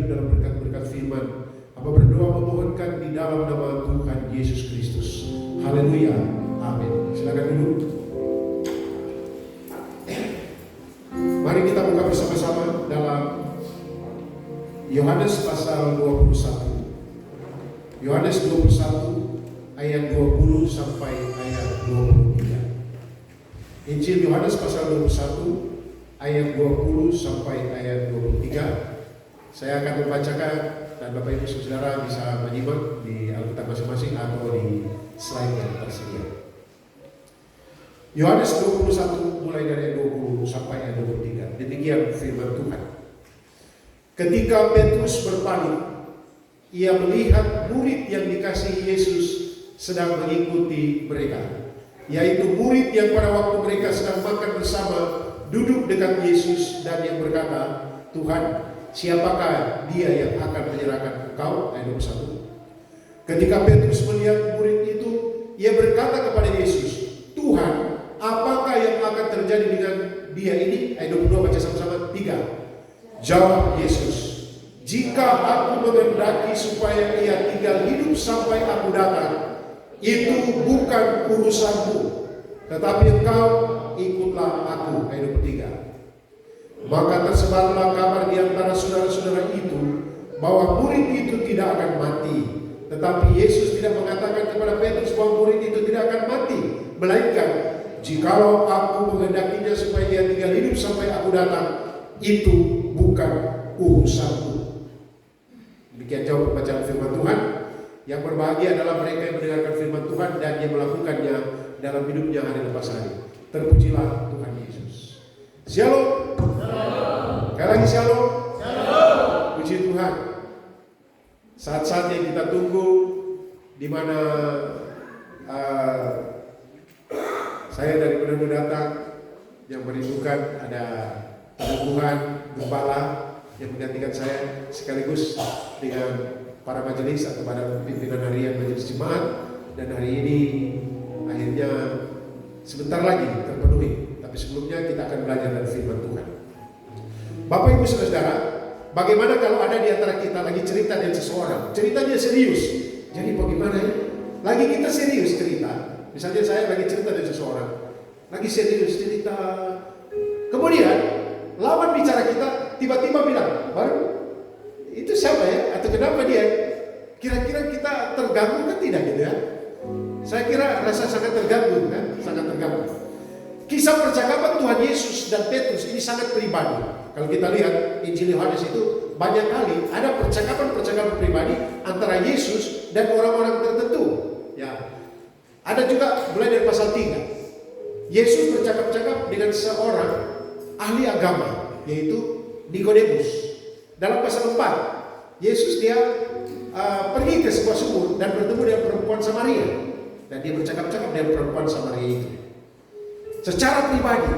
hidup dalam berkat-berkat firman. Hamba berdoa memohonkan di dalam nama Tuhan Yesus Kristus. Haleluya. Amin. Silakan duduk. Mari kita buka bersama-sama dalam Yohanes pasal 21. Yohanes 21 ayat 20 sampai ayat 23. Injil Yohanes pasal 21 ayat 20 sampai ayat 23. Saya akan membacakan dan Bapak Ibu Saudara bisa menyimak di Alkitab masing-masing atau di slide yang tersedia. Yohanes 21 mulai dari ayat 20 sampai ayat 23. Demikian firman Tuhan. Ketika Petrus berpaling, ia melihat murid yang dikasihi Yesus sedang mengikuti mereka, yaitu murid yang pada waktu mereka sedang makan bersama duduk dekat Yesus dan yang berkata, Tuhan, siapakah dia yang akan menyerahkan engkau? Ayat 21. Ketika Petrus melihat murid itu, ia berkata kepada Yesus, Tuhan, apakah yang akan terjadi dengan dia ini? Ayat 22 baca sama-sama. 3. Jawab Yesus, jika aku menghendaki supaya ia tinggal hidup sampai aku datang, itu bukan urusanmu, tetapi engkau ikutlah aku. Ayat 23. Maka tersebarlah kabar di antara saudara-saudara itu bahwa murid itu tidak akan mati. Tetapi Yesus tidak mengatakan kepada Petrus bahwa murid itu tidak akan mati, melainkan jikalau aku menghendakinya supaya dia tinggal hidup sampai aku datang, itu bukan urusanmu. Demikian jauh pembacaan firman Tuhan. Yang berbahagia adalah mereka yang mendengarkan firman Tuhan dan yang melakukannya dalam hidupnya hari lepas hari. Terpujilah Tuhan Yesus. Shalom. Sekali lagi shalom. Puji Tuhan. Saat-saat yang kita tunggu, di mana saya dari Manado datang, yang merindukan ada Tuhan gembala yang menggantikan saya, sekaligus dengan para majelis atau pada pimpinan harian majelis jemaat. Dan hari ini akhirnya sebentar lagi terpenuhi. Tapi sebelumnya kita akan belajar dari firman Tuhan. Bapak Ibu Saudara, bagaimana kalau ada di antara kita lagi cerita dengan seseorang, ceritanya serius. Jadi bagaimana ya? Lagi kita serius cerita. Misalnya saya lagi cerita dengan seseorang, lagi serius cerita. Kemudian lawan bicara kita tiba-tiba bilang, baru itu siapa ya? Atau kenapa dia? Kira-kira kita terganggu kan tidak gitu ya? Saya kira rasa sangat terganggu kan? Sangat terganggu. Kisah percakapan Tuhan Yesus dan Petrus ini sangat pribadi. Kalau kita lihat Injil Yohanes itu banyak kali ada percakapan-percakapan pribadi antara Yesus dan orang-orang tertentu. Ya, ada juga mulai dari pasal 3. Yesus bercakap-cakap dengan seorang ahli agama, yaitu Nikodemus. Dalam pasal 4, Yesus dia pergi ke sebuah sumur dan bertemu dengan perempuan Samaria, dan dia bercakap-cakap dengan perempuan Samaria itu secara pribadi,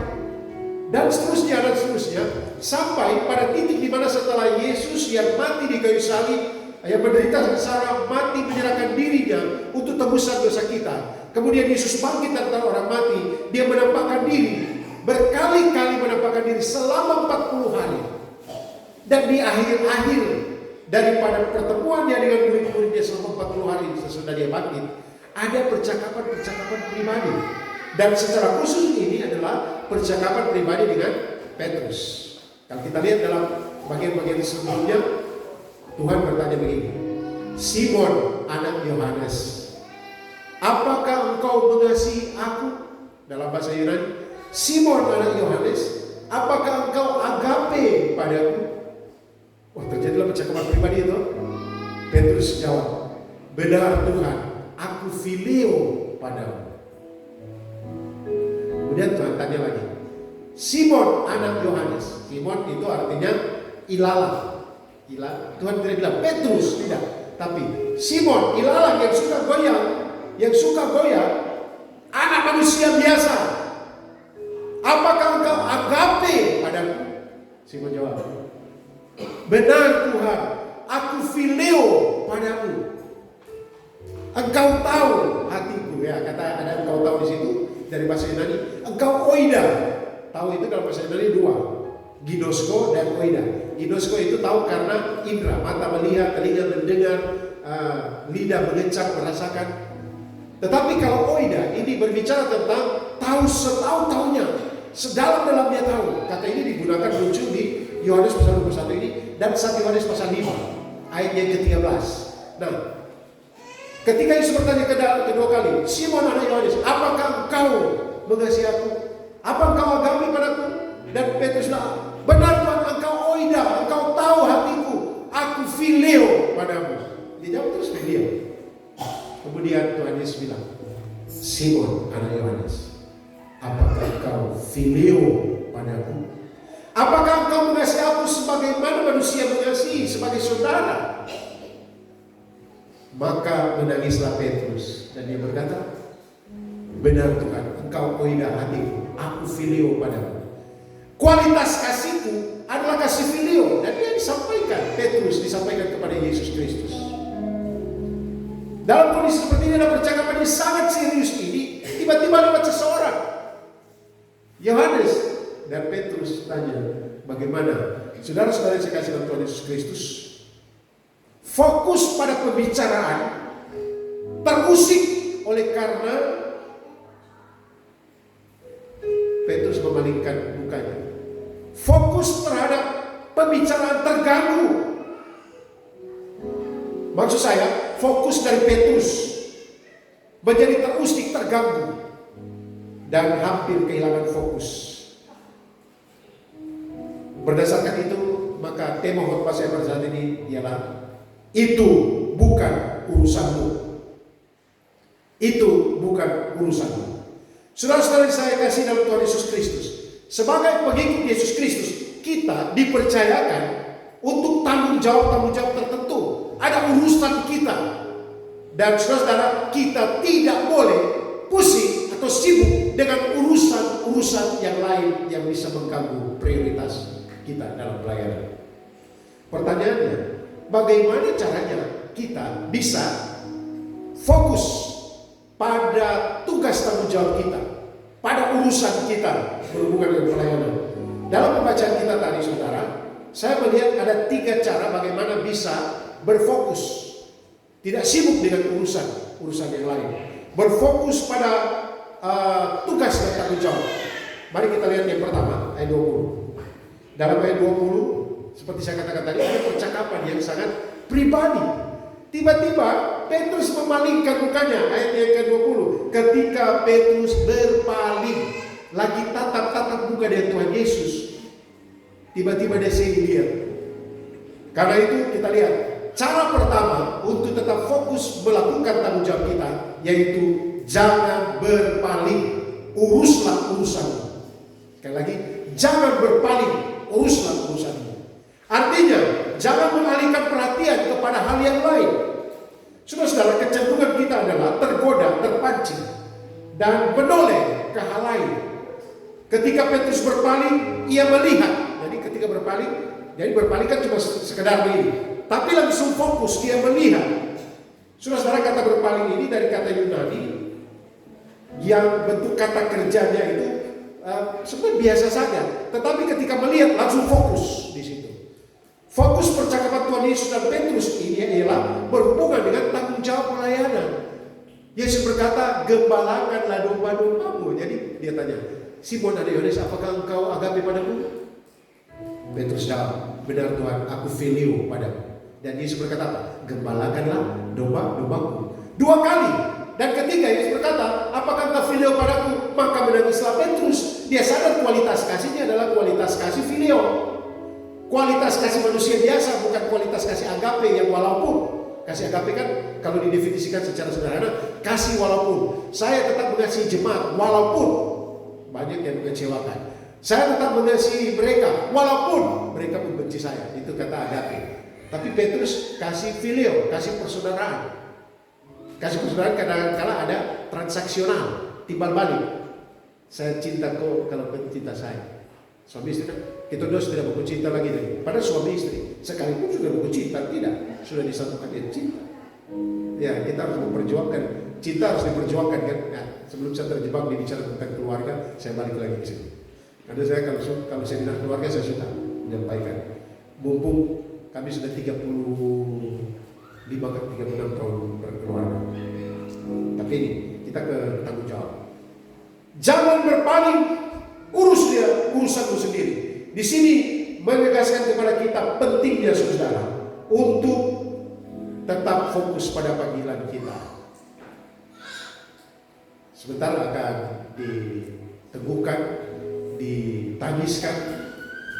dan seterusnya sampai pada titik di mana setelah Yesus yang mati di kayu salib, yang menderita sengsara, mati menyerahkan dirinya untuk tebusan dosa kita. Kemudian Yesus bangkit antara orang mati, dia menampakkan diri, berkali-kali menampakkan diri selama 40 hari. Dan di akhir-akhir daripada pertemuannya dengan murid-muridnya selama 40 hari sesudah dia bangkit, ada percakapan-percakapan pribadi. Dan secara khusus ini adalah percakapan pribadi dengan Petrus. Kalau kita lihat dalam bagian-bagian sebelumnya, Tuhan bertanya begini, Simon anak Yohanes, apakah engkau mengasihi aku? Dalam bahasa Yunani, Simon anak Yohanes, apakah engkau agape padaku? Wah, terjadilah percakapan pribadi itu. Petrus jawab, benar Tuhan, aku filio padamu. Kemudian Tuhan tanya lagi, Simon anak Yohanes. Simon itu artinya ilalang. Tuhan tidak bilang Petrus, tidak. Tapi Simon, ilalang yang suka goyang, anak manusia biasa. Apakah engkau agape padaku? Simon jawab, benar Tuhan, aku filio padamu. Engkau tahu hatiku, ya kata ada engkau tahu di situ dari bahasa Yunani. Engkau oida, tahu itu dalam bahasa Yunani Ginosko dan oida. Ginosko itu tahu karena indera, mata melihat, telinga mendengar, lidah mengecap, merasakan. Tetapi kalau oida ini berbicara tentang tahu setahu-tahunya, sedalam-dalamnya tahu. Kata ini digunakan muncul di Yohanes pasal 21 ini dan 1 Yohanes pasal 5 ayat yang ke-13. Nah, ketika Yesus bertanya kedua kali, Simon anak Yohanes, apakah engkau mengasihi aku? Apa engkau agapi padaku? Dan Petrus bilang, benar Tuhan, engkau oida, engkau tahu hatiku, aku phileo padamu. Dia jawab terus phileo. Kemudian Tuhan Yesus bilang, Simon anak Yohanes, apakah engkau phileo padaku? Apakah engkau mengasihi aku sebagaimana manusia mengasihi sebagai saudara? Maka menangislah Petrus dan dia berkata, benar Tuhan, engkau oida hatiku, aku phileo padamu. Kualitas kasihku adalah kasih phileo, dan dia disampaikan, Petrus disampaikan kepada Yesus Kristus. Dalam kondisi seperti ini, ada percakapan yang sangat serius ini, tiba-tiba lewat seseorang, Yohanes, dan Petrus tanya, bagaimana? Saudara-saudara yang saya kasih dalam Tuhan Yesus Kristus, fokus pada pembicaraan, terusik oleh karena Petrus memalingkan mukanya. Fokus terhadap pembicaraan terganggu. Maksud saya, fokus dari Petrus menjadi terusik, terganggu, dan hampir kehilangan fokus. Berdasarkan itu, maka tema khotbah saya pada saat ini ialah, itu bukan urusanmu. Itu bukan urusanmu. Saudara-saudara yang saya kasih dalam Tuhan Yesus Kristus, sebagai pengikut Yesus Kristus, kita dipercayakan untuk tanggung jawab tertentu. Ada urusan kita. Dan saudara-saudara, kita tidak boleh pusing atau sibuk dengan urusan-urusan yang lain yang bisa mengganggu prioritas kita dalam pelayanan. Pertanyaannya, bagaimana caranya kita bisa fokus pada tugas tanggung jawab kita, pada urusan kita berhubungan dengan pelayanan? Dalam pembacaan kita tadi, saudara, saya melihat ada 3 cara bagaimana bisa berfokus, tidak sibuk dengan urusan yang lain, berfokus pada tugas dan tanggung jawab. Mari kita lihat yang pertama, ayat 20. Dalam ayat 20, seperti saya katakan tadi, ada percakapan yang sangat pribadi. Tiba-tiba Petrus memalingkan mukanya, ayat yang ke-20. Ketika Petrus berpaling, lagi tatap-tatap muka dengan Tuhan Yesus, tiba-tiba dia lihat. Karena itu kita lihat, cara pertama untuk tetap fokus melakukan tanggung jawab kita, yaitu jangan berpaling, uruslah urusanmu. Sekali lagi, jangan berpaling, uruslah urusanmu. Artinya, jangan mengalihkan perhatian kepada hal yang lain. Saudara-saudara, kecenderungan kita adalah tergoda, terpancing, dan menoleh ke hal lain. Ketika Petrus berpaling, ia melihat. Jadi ketika berpaling kan cuma sekedar begini. Tapi langsung fokus, dia melihat. Saudara-saudara, kata berpaling ini dari kata Yunani yang bentuk kata kerjanya itu sebenarnya biasa saja. Tetapi ketika melihat langsung fokus di situ. Fokus percakapan Tuhan Yesus dan Petrus ini ialah berhubungan dengan tanggung jawab pelayanan. Yesus berkata, gembalakanlah domba-dombamu. Jadi dia tanya, Simon anak Yohanes, apakah engkau agape padaku? Petrus jawab, benar Tuhan, aku phileo padamu. Dan Yesus berkata apa? Gembalakanlah domba-dombaku. 2 kali. Dan ketiga Yesus berkata, apakah engkau phileo padaku? Maka menangislah Petrus. Dia sadar kualitas kasihnya adalah kualitas kasih phileo. Kualitas kasih manusia biasa, bukan kualitas kasih agape yang walaupun. Kasih agape kan kalau didefinisikan secara sederhana, kasih walaupun. Saya tetap mengasihi jemaat walaupun banyak yang mengecewakan. Saya tetap mengasihi mereka walaupun mereka membenci saya. Itu kata agape. Tapi Petrus kasih phileo, kasih persaudaraan. Kasih persaudaraan kadang-kadang ada transaksional, timbal balik. Saya cinta kau kalau kau cinta saya. Suami istri kan, kita sudah buku cinta lagi dari. Pada suami istri, sekalipun sudah buku cinta, tidak, sudah disatukan dengan cinta. Ya, kita harus memperjuangkan, cinta harus diperjuangkan kan. Nah, sebelum saya terjebak di bicara tentang keluarga, saya balik lagi ke sini. Karena saya kalau seminar keluarga saya suka menyampaikan. Mumpung kami sudah 36 tahun berkeluarga. Tapi ini kita ke tanggung jawab. Jangan berpaling, urus dia urusanmu sendiri. Di sini menegaskan kepada kita pentingnya saudara untuk tetap fokus pada panggilan kita. Sebentar akan diteguhkan, ditanyiskan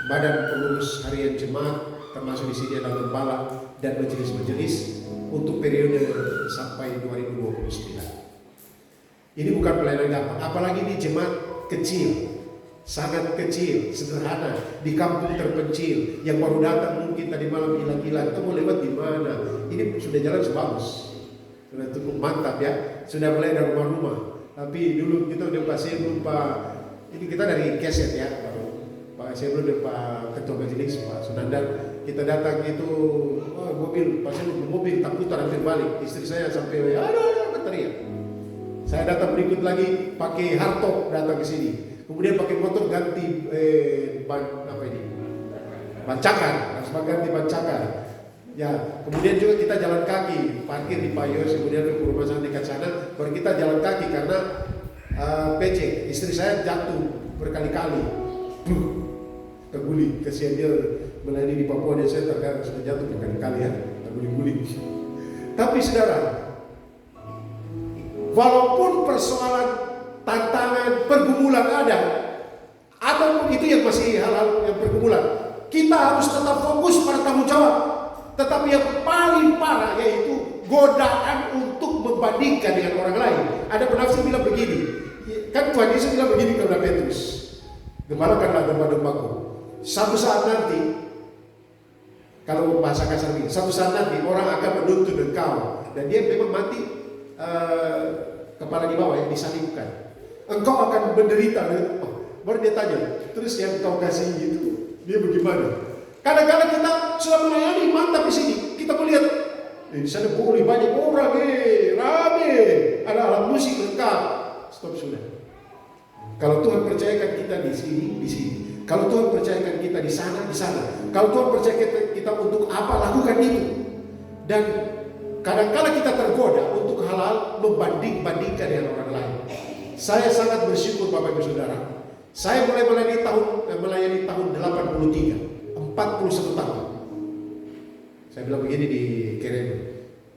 badan pengurus harian jemaat, termasuk di sini ada gembala dan majelis-majelis untuk periode sampai 2029. Ini bukan pelayanan gampang, apalagi di jemaat kecil, sangat kecil, sederhana, di kampung terpencil, yang baru datang mungkin tadi malam hilang-hilang, kita mau lewat di mana? Ini sudah jalan sebagus, sudah cukup mantap ya, sudah mulai dari rumah-rumah. Tapi dulu kita udah ini kita dari keset ya, Pak Sebelum dan Pak Ketua Majelis, Pak Sunandar, kita datang itu mobil, Pak Sebelum mobil tak putar hampir balik, istri saya sampai ada teriak. Saya datang berikut lagi pakai hardtop datang ke sini, kemudian pakai motor ganti ban cakar, harus ganti ban cakar. Ya, kemudian juga kita jalan kaki, parkir di Payos, kemudian ke rumah sana dekat sana, baru kita jalan kaki karena pecek. Istri saya jatuh berkali-kali, terguling, kesian dia melayani di Papua, dan saya terkadang sudah jatuh berkali-kali ya, terguling-guling. Tapi saudara, walaupun persoalan, tantangan, pergumulan ada, ataupun itu yang masih hal-hal yang pergumulan, kita harus tetap fokus pada tanggung jawab. Tetapi yang paling parah yaitu godaan untuk membandingkan dengan orang lain. Ada penafsir bilang begini, kan Tuhan Yesus bilang begini kepada Petrus, gembalakanlah domba-dombaku. Satu saat nanti, kalau bahasa kasar ini, satu saat nanti orang akan menuntut engkau, dan dia memang mati kepala di bawah ya, disalibkan. Engkau akan menderita. Baru dia tanya, terus yang kau kasih itu, dia bagaimana? Kadang-kadang kita sudah melayani mantap di sini, kita melihat di sana boleh banyak orang, rame, ada alat musik lengkap. Stop sudah. Kalau Tuhan percayakan kita di sini, di sini. Kalau Tuhan percayakan kita di sana, di sana. Kalau Tuhan percayakan kita untuk apa, lakukan itu. Dan kadang-kadang kita tergoda untuk hal-hal membanding-bandingkan dengan orang lain. Saya sangat bersyukur Bapak Ibu Saudara. Saya mulai melayani tahun 83. 41 tahun. Saya bilang begini di Keren,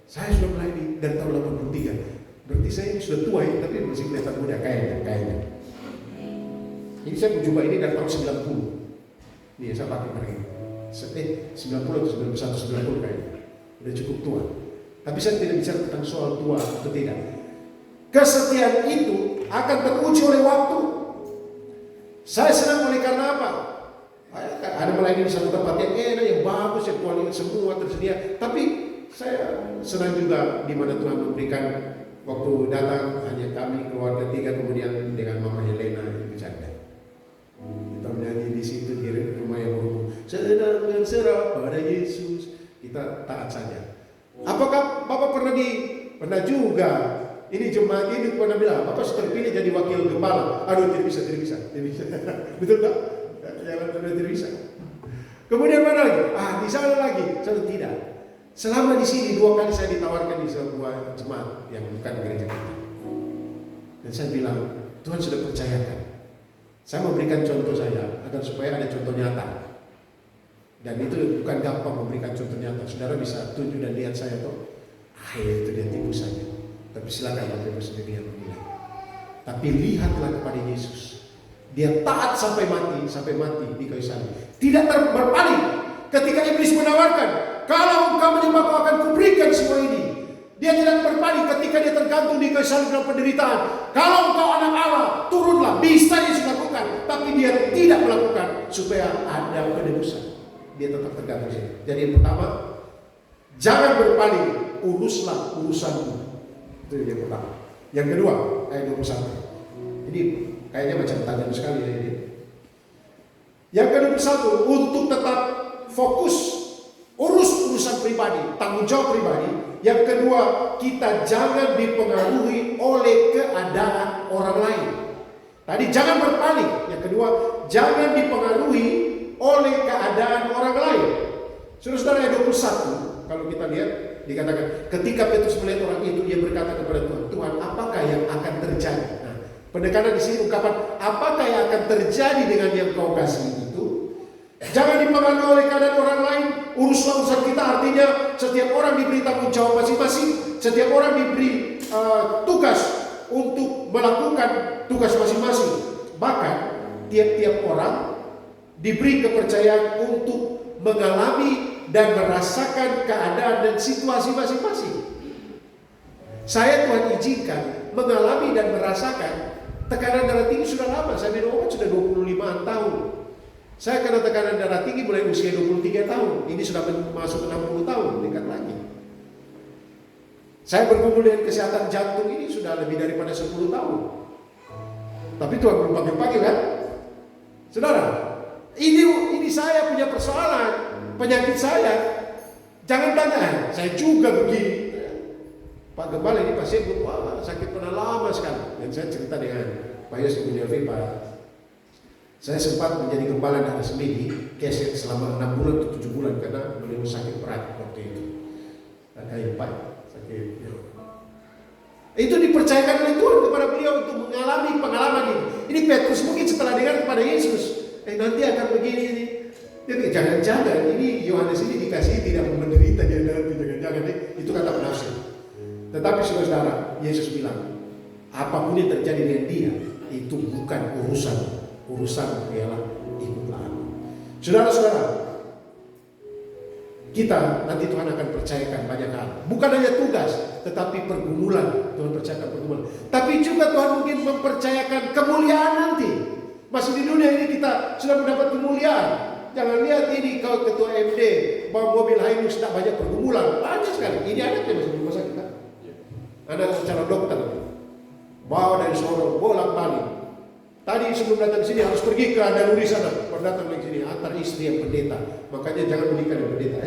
saya sudah melayani dari tahun 83. Berarti saya ini sudah tua ya, tapi masih kelihatan muda kayaknya. Ini saya mencoba ini dari tahun 90. Ini saya pakai mereka. 90 atau 91, 90 kayaknya. Udah cukup tua. Tapi saya tidak bicara tentang soal tua atau tidak. Kesetiaan itu akan teruji oleh waktu. Saya senang oleh karena apa? Ada melayani di satu tempat yang enak, yang bagus, yang kualitas semua tersedia. Tapi saya senang juga di mana Tuhan memberikan waktu datang hanya kami keluarga 3, kemudian dengan Mama Helena yang bercanda. Kita menyanyi di situ di rumah yang berhubung. Sedang berserah pada Yesus. Kita taat saja. Apakah Bapak pernah juga? Ini jemaat ini pernah bilang, Bapak terpilih jadi wakil gembala. Aduh, tidak bisa. Betul tak? Tidak bisa. Kemudian mana lagi? Di sana lagi. Saya tidak. Selama di sini 2 kali saya ditawarkan di sebuah jemaat yang bukan gereja kita. Dan saya bilang, Tuhan sudah percayakan. Saya memberikan contoh saya agar supaya ada contoh nyata. Dan itu bukan gampang memberikan contoh nyata. Saudara bisa tunjuk dan lihat saya tuh. Itu dia tipu saja. Tapi silakan Bapak Ibu sendiri yang menilai. Tapi lihatlah kepada Yesus. Dia taat sampai mati di kayu salib. Tidak berpaling ketika iblis menawarkan, kalau engkau menyembahku akan kuberikan semua ini. Dia tidak berpaling ketika dia tergantung di kayu salib dalam penderitaan. Kalau engkau anak Allah, turunlah. Bisa Yesus lakukan, tapi dia tidak melakukan supaya ada penebusan. Dia tetap tergantung di sini. Jadi yang pertama, jangan berpaling, uruslah urusanmu. Itu yang pertama. Yang kedua, ayat 21. Ini kayaknya macam tajam sekali ya ini. Yang ke-21, untuk tetap fokus urus urusan pribadi, tanggung jawab pribadi. Yang kedua, kita jangan dipengaruhi oleh keadaan orang lain. Tadi jangan berpaling. Yang kedua, jangan dipengaruhi oleh keadaan orang lain. Saudara-saudara, ayat 21, kalau kita lihat, dikatakan, ketika Petrus melihat orang itu, dia berkata kepada Tuhan, Tuhan, apakah yang akan terjadi? Nah, penekanan di sini ungkapan, apakah yang akan terjadi dengan yang kau kasih itu? Jangan dipengaruhi oleh keadaan orang lain. Uruslah urusan kita, artinya setiap orang diberi tanggung jawab masing-masing. Setiap orang diberi tugas untuk melakukan tugas masing-masing. Bahkan tiap-tiap orang diberi kepercayaan untuk mengalami dan merasakan keadaan dan situasi masing-masing. Saya Tuhan izinkan mengalami dan merasakan tekanan darah tinggi sudah lama. Saya minum obat sudah 25 tahun. Saya kena tekanan darah tinggi mulai usia 23 tahun. Ini sudah masuk 60 tahun, dekat lagi. Saya bergumul dengan kesehatan jantung ini sudah lebih daripada 10 tahun. Tapi Tuhan belum panggil-panggil kan? Saudara, ini saya punya persoalan, penyakit saya. Jangan tanya, saya juga begini. Pak Gembala ini pasien, wah sakit pernah lama sekali. Dan saya cerita dengan Pak Yos Ibu Pak, saya sempat menjadi gembala darah semedi, keset selama 6 bulan atau 7 bulan karena beliau sakit berat waktu itu. Kayak Pak, sakit. Ya. Itu dipercayakan oleh Tuhan kepada beliau untuk mengalami pengalaman ini. Ini Petrus mungkin setelah dengar kepada Yesus, nanti akan begini ini. Jadi jangan-jangan ini Yohanes ini dikasih tidak menderita dia nanti, jangan-jangan itu kata penafsir. Tetapi saudara, Yesus bilang, apapun yang terjadi dengan dia itu bukan urusan ialah ikutlah aku. Saudara-saudara, kita nanti Tuhan akan percayakan banyak hal. Bukan hanya tugas, tetapi pergumulan. Tuhan percayakan pergumulan. Tapi juga Tuhan mungkin mempercayakan kemuliaan nanti. Masih di dunia ini kita sudah mendapat kemuliaan. Jangan lihat ini kalau ketua MD bawa mobil Hilux tidak banyak pergumulan. Banyak sekali. Ini anaknya masih di rumah sakit kan? Anak secara dokter. Bawa dari Solo, bolak-balik. Tadi sebelum datang ke sini harus pergi ke Danuri sana. Baru datang lagi sini, antar istri yang pendeta. Makanya jangan menikah dengan pendeta.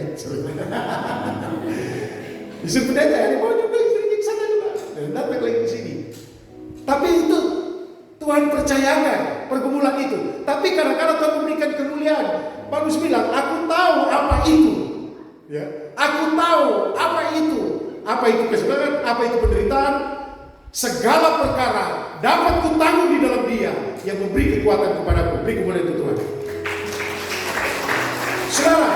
Istri pendeta, ini mau juga istrinya ke sana juga. Dan datang lagi ke sini. Tapi itu Tuhan percayakan pergumulan itu. Tapi kadang-kadang Tuhan memberikan kemuliaan. Paulus bilang, aku tahu apa itu. Ya, aku tahu apa itu. Apa itu kesenangan, apa itu penderitaan. Segala perkara dapat kutanggung di dalam dia yang memberi kekuatan kepadaku. Beri kemuliaan itu Tuhan. Saudara,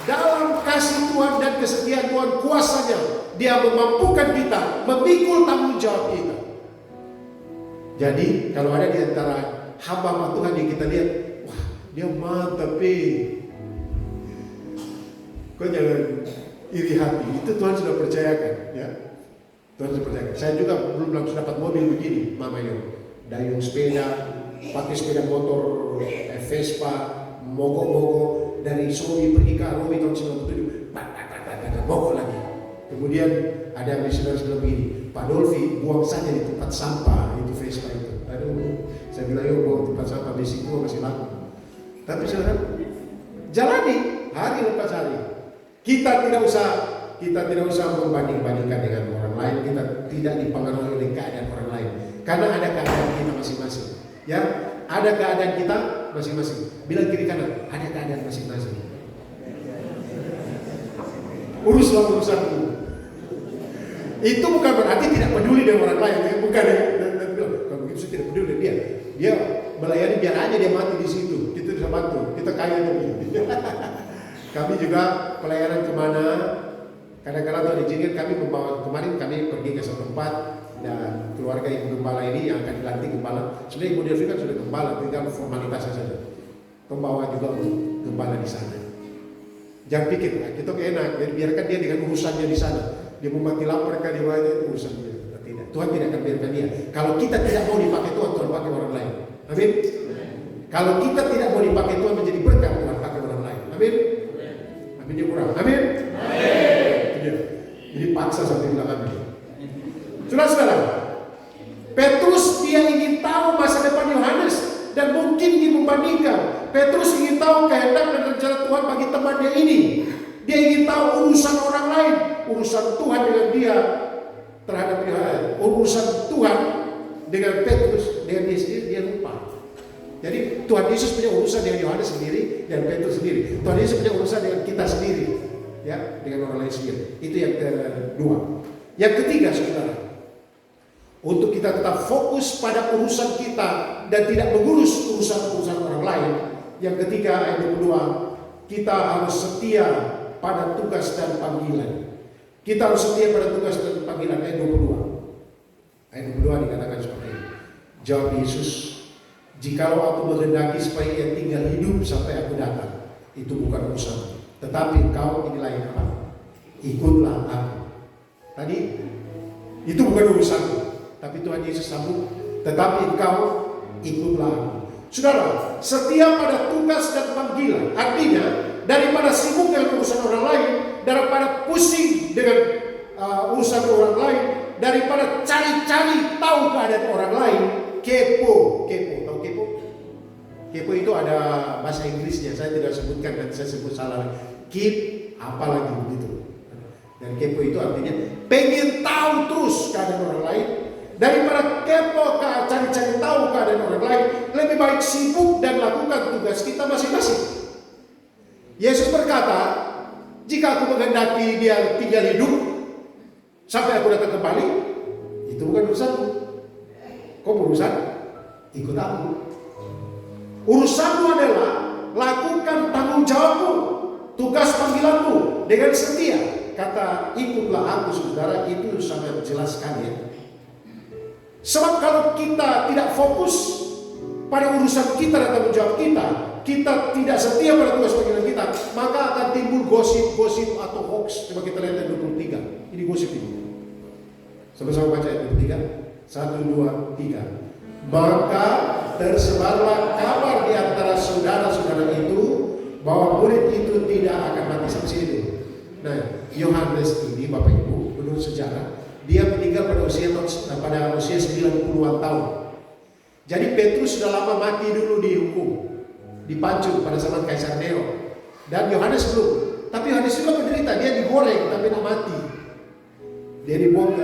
dalam kasih Tuhan dan kesetiaan Tuhan, kuasanya dia memampukan kita memikul tanggung jawab kita. Jadi kalau ada di antara hamba Tuhan yang kita lihat, wah dia mantap kau jangan iri hati. Itu Tuhan sudah percayakan, ya. Tuhan sudah percayakan. Saya juga belum langsung dapat mobil begini, Mama Yo. Dayung sepeda, pakai sepeda motor Vespa, mogok-mogok dari Sobi pergi ke Aromi tahun 97, mogok lagi. Kemudian ada misionaris bilang begini, Pak Dolfi buang saja di tempat sampah itu Vespa itu. Aduh, saya bilang yo buang tempat sampah, besi gua masih laku. Tapi saudara, jalani hari lepas hari. Kita tidak usah membanding-bandingkan dengan orang lain. Kita tidak dipengaruhi oleh keadaan orang lain. Karena ada keadaan kita masing-masing. Ya, ada keadaan kita masing-masing. Bilang kiri kanan, ada keadaan masing-masing. Uruslah urusanmu. Itu bukan berarti tidak peduli dengan orang lain. Ya. Bukan ya. Dan bilang, kalau begitu saya tidak peduli dengan dia. Dia melayani biar aja dia mati di situ. Kita bisa bantu. Kita kaya dia. Kami juga pelayanan kemana. Kadang-kadang Tuhan izinkan kami membawa, kemarin kami pergi ke suatu tempat dan keluarga yang gembala ini yang akan dilantik gembala. Sebenarnya Ibu Delvi kan sudah gembala, tinggal formalitasnya saja. Membawa juga untuk gembala di sana. Jangan pikir, kita enak, biarkan dia dengan urusannya di sana. Dia mau mati lapar kan di wajah urusan dia. Tidak, Tuhan tidak akan biarkan dia. Kalau kita tidak mau dipakai Tuhan, Tuhan pakai orang lain. Amin. Kalau kita tidak mau dipakai Tuhan menjadi berkat, Tuhan pakai orang lain. Amin. Amin dia kurang. Amin. Jadi paksa sampai bilang amin. Saudara-saudara, Petrus dia ingin tahu masa depan Yohanes dan mungkin ingin membandingkan. Petrus ingin tahu kehendak dan rencana Tuhan bagi temannya ini. Dia ingin tahu urusan orang lain, urusan Tuhan dengan dia terhadap Yohanes, urusan Tuhan dengan Petrus dengan dia sendiri, dia lupa. Jadi Tuhan Yesus punya urusan dengan Yohanes sendiri dan Petrus sendiri. Tuhan Yesus punya urusan dengan kita sendiri, ya, dengan orang lain sendiri. Itu yang kedua. Yang ketiga, saudara, untuk kita tetap fokus pada urusan kita dan tidak mengurus urusan-urusan orang lain. Yang ketiga, ayat 22, kita harus setia pada tugas dan panggilan. Kita harus setia pada tugas dan panggilan. Ayat 22. Ayat 22 dikatakan seperti ini. Jawab Yesus, jikalau aku menghendaki supaya ia tinggal hidup sampai aku datang, itu bukan urusan. Tetapi engkau, inilah yang apa? Ikutlah aku. Tadi itu bukan urusanku. Tapi Tuhan Yesus sambung, tetapi engkau ikutlah aku. Saudara, setia pada tugas dan panggilan. Artinya, daripada sibuk dengan urusan orang lain, daripada pusing dengan urusan orang lain, daripada cari-cari tahu keadaan orang lain, kepo. Tahu kepo? Kepo itu ada bahasa Inggrisnya, saya tidak sebutkan dan saya sebut salah. Keep apalagi begitu. Dan kepo itu artinya pengen tahu terus keadaan orang lain. Daripada kepo cari-cari tahu keadaan orang lain, lebih baik sibuk dan lakukan tugas kita masing-masing. Yesus berkata, jika aku menghendaki dia tinggal hidup sampai aku datang kembali, itu bukan urusanmu. Kau berurusan? Ikut aku. Urusanmu adalah lakukan tanggung jawabmu, tugas panggilanmu dengan setia. Kata ikutlah aku, saudara, itu sangat jelas sekali, ya. Sebab kalau kita tidak fokus pada urusan kita dan tanggung jawab kita, kita tidak setia pada tugas panggilan kita, maka akan timbul gosip-gosip atau hoax. Coba kita lihat ayat 23. Ini gosip ini. Sama-sama baca ayat 23. 1, 2, 3. Maka tersebarlah kabar di antara saudara-saudara itu bahwa murid itu tidak akan mati. Sampai sini dulu. Nah, Yohanes ini, Bapak Ibu, menurut sejarah, dia meninggal pada usia 90-an tahun. Jadi Petrus sudah lama mati dulu dihukum, dipancung pada zaman Kaisar Nero. Dan Yohanes belum. Tapi Yohanes juga menderita, dia digoreng tapi tidak mati. Dia dibuang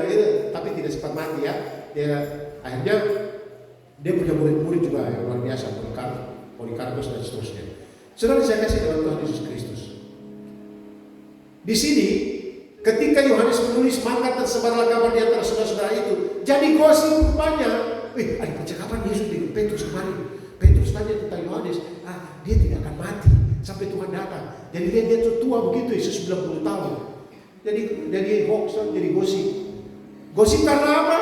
tapi tidak sempat mati, ya. Akhirnya dia punya murid-murid juga yang luar biasa, Polikarpus dan seterusnya. Saudara, saya kasih dalam Tuhan Yesus Kristus. Di sini, ketika Yohanes menulis, maka tersebarlah kabar di antara saudara-saudara itu. Jadi gosip rupanya, ada percakapan Yesus dengan Petrus kemarin. Petrus tanya tentang Yohanes, dia tidak akan mati sampai Tuhan datang. Jadi dia tua begitu, Yesus 90 tahun. Jadi hoax, jadi gosip. Gosip karena apa?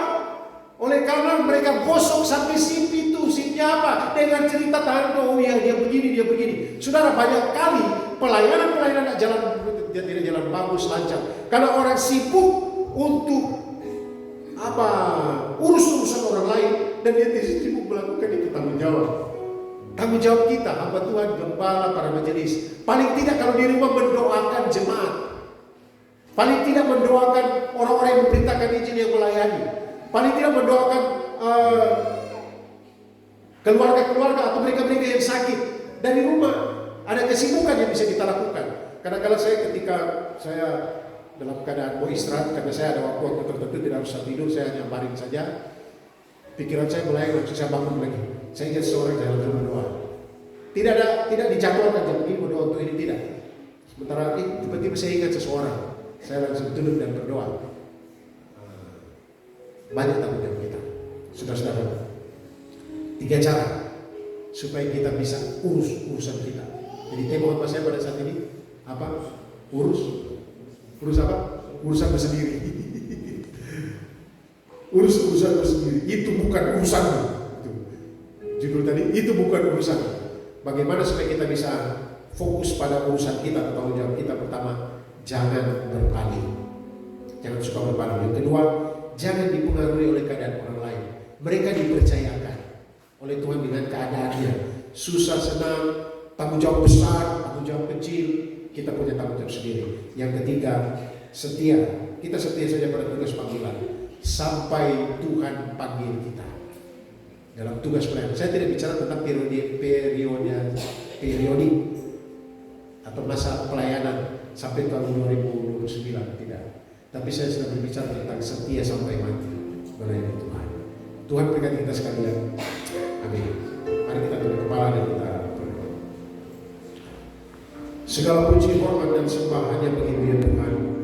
Oleh karena mereka gosok sampai sip itu, sipnya apa? Dengan cerita tentang, oh ya dia begini. Saudara, banyak kali pelayanan tidak jalan bagus, lancar. Karena orang sibuk untuk urus urusan orang lain, dan dia tidak sibuk melakukan itu tanggung jawab. Tanggung jawab kita, hamba Tuhan, gembala, para majelis. Paling tidak kalau di rumah mendoakan jemaat. Paling tidak mendoakan orang-orang yang memberitakan Injil yang melayani. Paling tidak mendoakan keluarga-keluarga atau mereka-mereka yang sakit. Dari rumah ada kesibukan yang bisa kita lakukan. Kadang-kadang ketika saya dalam keadaan mau istirahat, karena saya ada waktu tertentu tidak harus tidur, saya hanya baring saja. Pikiran saya mulai langsung saya bangun lagi. Saya ingat seorang jalan berdoa. Tidak dijadwalkan jam ini berdoa untuk ini, tidak. Sementara tiba-tiba saya ingat seseorang, saya langsung duduk dan berdoa. Banyak tanggung jawab kita, saudara-saudara. 3 cara supaya kita bisa urus urusan kita. Jadi tema khotbah saya pada saat ini apa? Urus apa? Urusan sendiri. Urus urusan sendiri. Itu bukan urusanmu. Judul tadi, itu bukan urusan. Bagaimana supaya kita bisa fokus pada urusan kita, tanggung jawab kita? Pertama, jangan berpaling. Jangan suka berpaling. Yang kedua, jangan dipengaruhi oleh keadaan orang lain. Mereka dipercayakan oleh Tuhan dengan keadaannya. Susah, senang, tanggung jawab besar, tanggung jawab kecil, kita punya tanggung jawab sendiri. Yang ketiga, setia. Kita setia saja pada tugas panggilan sampai Tuhan panggil kita dalam tugas pelayanan. Saya tidak bicara tentang periode atau masa pelayanan sampai tahun 2029, tidak. Tapi saya sedang berbicara tentang setia sampai mati melayani Tuhan. Tuhan berkati kita sekalian. Amin. Mari kita tunduk kepala dan kita berdoa. Segala puji, hormat dan sembah hanya bagi-Mu ya Tuhan.